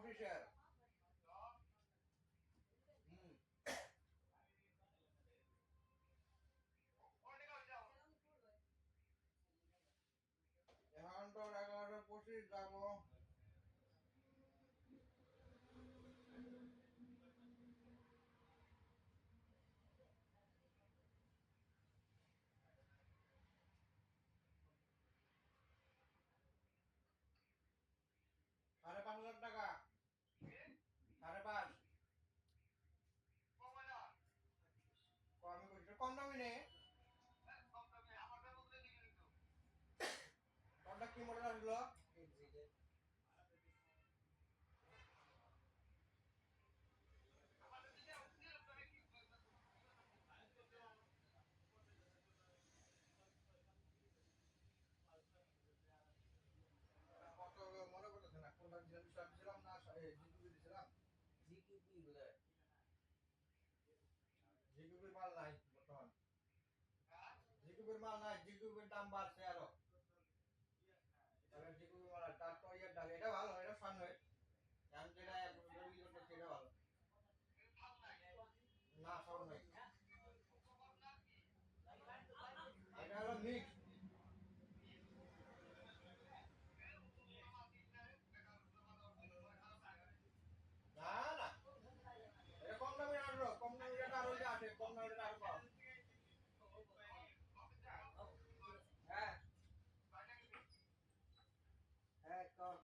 অফিসের এখন তো 11:25 যাবো। ৳5,500 টাকা। 5,500 কমই করছি, কম দামি নেই। তোরটা কি মডেল আসলো? কত মনে করতেছে না, কোনটা দিছিলাম না জিকিউবি দিছিলাম। জিকিউবি বোধহয়, জিকিউবির মাল নাই বর্তমান। জিকিউবির মাল নাই, জিকিউবির দাম বাড়ছে আরো।